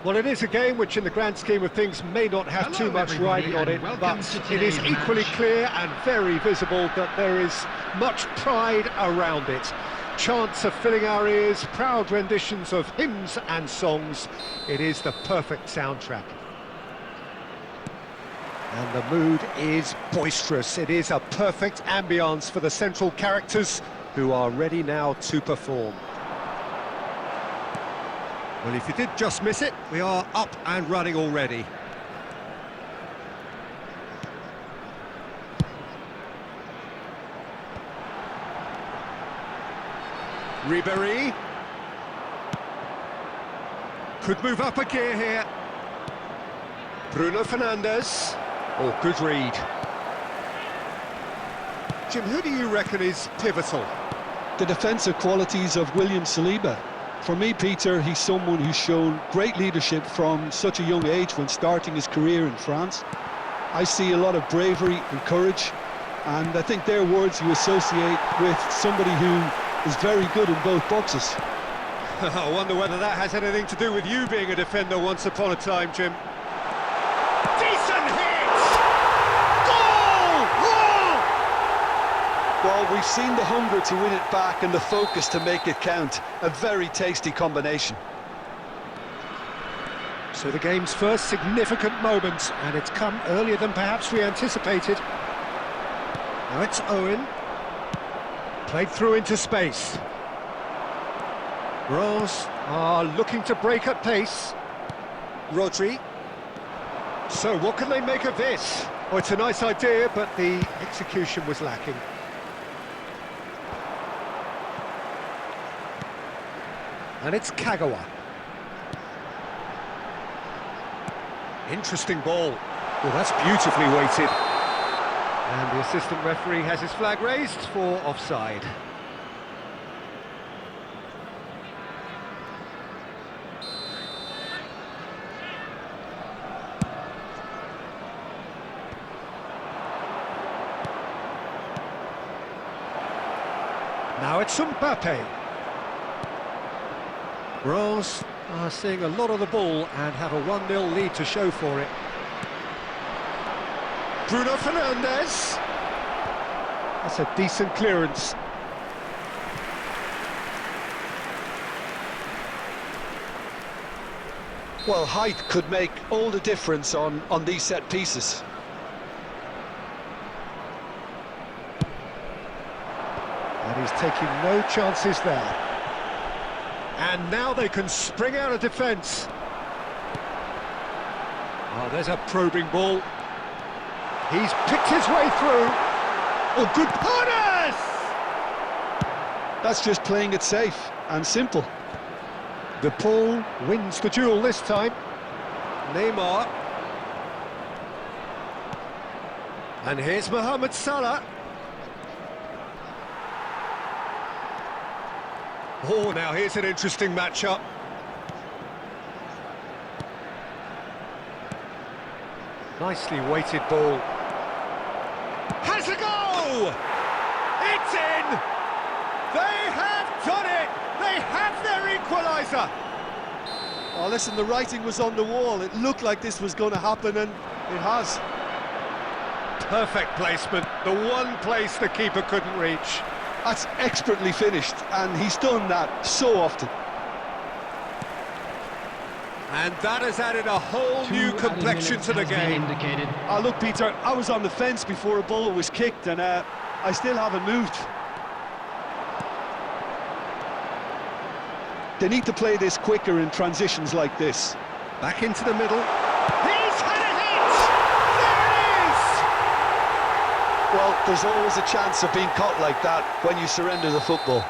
Well, it is a game which in the grand scheme of things may not have too much riding on it, but it is equally clear and very visible that there is much pride around it. Chants are filling our ears, proud renditions of hymns and songs. It is the perfect soundtrack. And the mood is boisterous. It is a perfect ambience for the central characters who are ready now to perform. Well, if you did just miss it, we are up and running already. Ribéry. Could move up a gear here. Bruno Fernandes. Oh, good read. Jim, who do you reckon is pivotal? The defensive qualities of William Saliba. For me, Peter, he's someone who's shown great leadership from such a young age when starting his career in France. I see a lot of bravery and courage, and I think they're words you associate with somebody who is very good in both boxes. I wonder whether that has anything to do with you being a defender once upon a time, Jim. Decent hit! Goal! Goal! Well, we've seen the hunger to win it back and the focus to make it count. A very tasty combination. So the game's first significant moment, and it's come earlier than perhaps we anticipated. Now it's Owen. Played through into space. Rose are looking to break at pace. Rodri. So what can they make of this? Oh, it's a nice idea, but the execution was lacking. And it's Kagawa. Interesting ball. Well, that's beautifully weighted. And the assistant referee has his flag raised for offside. Now it's Mbappe. Rose are seeing a lot of the ball and have a 1-0 lead to show for it. Bruno Fernandes. That's a decent clearance. Well, height could make all the difference on these set pieces. And he's taking no chances there. And now they can spring out of defence. Oh, there's a probing ball. He's picked his way through. Oh, good pass! That's just playing it safe and simple. The Paul wins the duel this time. Neymar. And here's Mohamed Salah. Oh, now here's an interesting matchup. Nicely weighted ball. Has a go! It's in! They have done it! They have their equaliser! Oh, listen, the writing was on the wall. It looked like this was going to happen, and it has. Perfect placement. The one place the keeper couldn't reach. That's expertly finished, and he's done that so often. And that has added a whole new complexion to the game. Oh, look, Peter, I was on the fence before a ball was kicked, and I still haven't moved. They need to play this quicker in transitions like this. Back into the middle. He's had a hit! There it is! Well, there's always a chance of being caught like that when you surrender the football.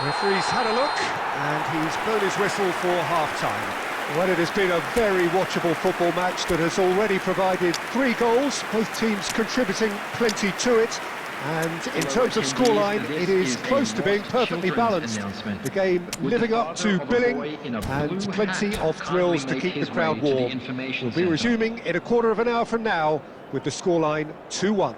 Referee's had a look, and he's blown his whistle for half-time. Well, it has been a very watchable football match that has already provided 3 goals, both teams contributing plenty to it. And in terms of scoreline, it is close to being perfectly balanced. The game living up to billing, and plenty of thrills to keep the crowd warm. We'll be resuming in a quarter of an hour from now with the scoreline 2-1.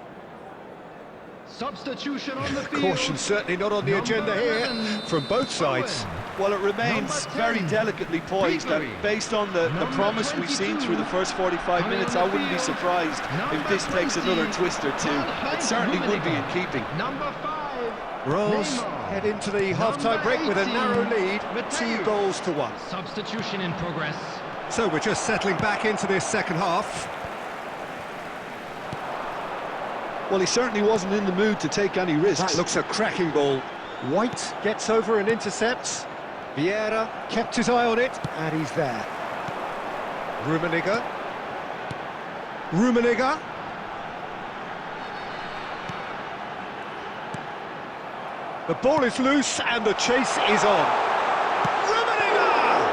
Substitution on the field. Caution certainly not on the agenda here from both sides. Well, it remains very delicately poised, and based on the promise we've seen through the first 45 minutes, I wouldn't be surprised if this takes another twist or two. It certainly would be in keeping. Number 5. Rose head into the half-time break with a narrow lead, 2-1. Substitution in progress. So we're just settling back into this second half. Well, he certainly wasn't in the mood to take any risks. That looks a cracking ball. White gets over and intercepts. Vieira kept his eye on it, and he's there. Rummenigge. The ball is loose, and the chase is on. Rummenigge!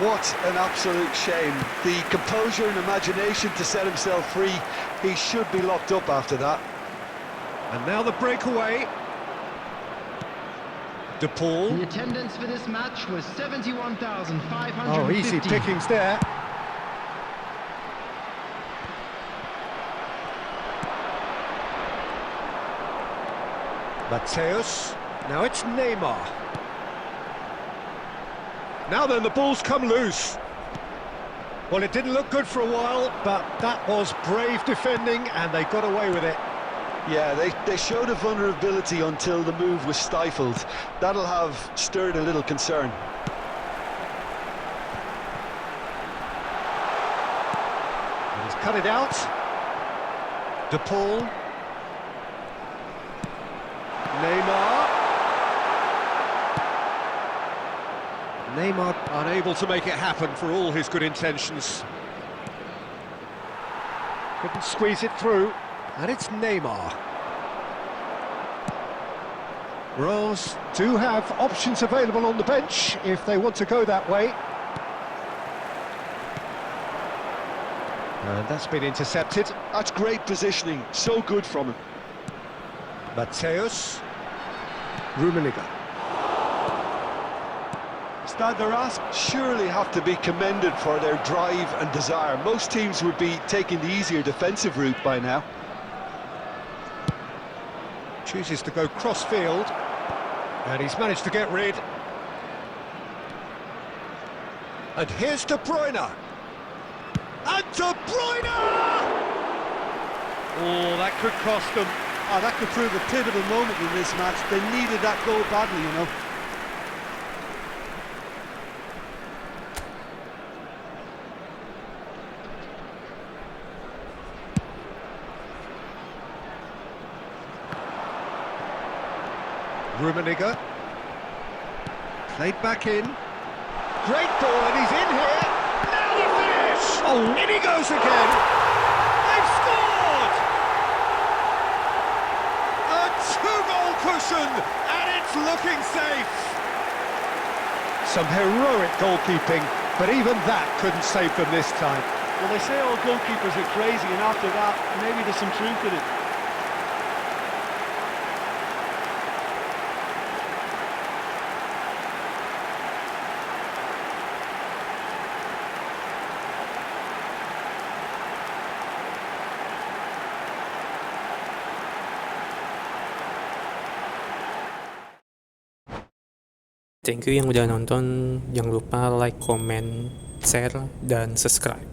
What an absolute shame. The composure and imagination to set himself free. He should be locked up after that. And now the breakaway. De Paul. The attendance for this match was 71,550. Oh, easy pickings there. Mateus. Now it's Neymar. Now then, the ball's come loose. Well, it didn't look good for a while, but that was brave defending, and they got away with it. Yeah, they showed a vulnerability until the move was stifled. That'll have stirred a little concern. He's cut it out. De Paul. Neymar unable to make it happen for all his good intentions. Couldn't squeeze it through. And it's Neymar. Rose do have options available on the bench if they want to go that way. And that's been intercepted. That's great positioning, so good from him. Mateus. Rummenigge. Stade de Reims surely have to be commended for their drive and desire. Most teams would be taking the easier defensive route by now. Chooses to go cross-field, and he's managed to get rid. And here's De Bruyne. And De Bruyne! Oh, that could cost them. Oh, that could prove a pivotal moment in this match. They needed that goal badly, you know. Rummenigge. Played back in. Great ball, and he's in here. Now the finish! Oh, in he goes again. They've scored! A two-goal cushion, and it's looking safe. Some heroic goalkeeping, but even that couldn't save them this time. Well, they say all goalkeepers are crazy, and after that, maybe there's some truth in it. Thank you yang udah nonton, jangan lupa like, comment, share, dan subscribe.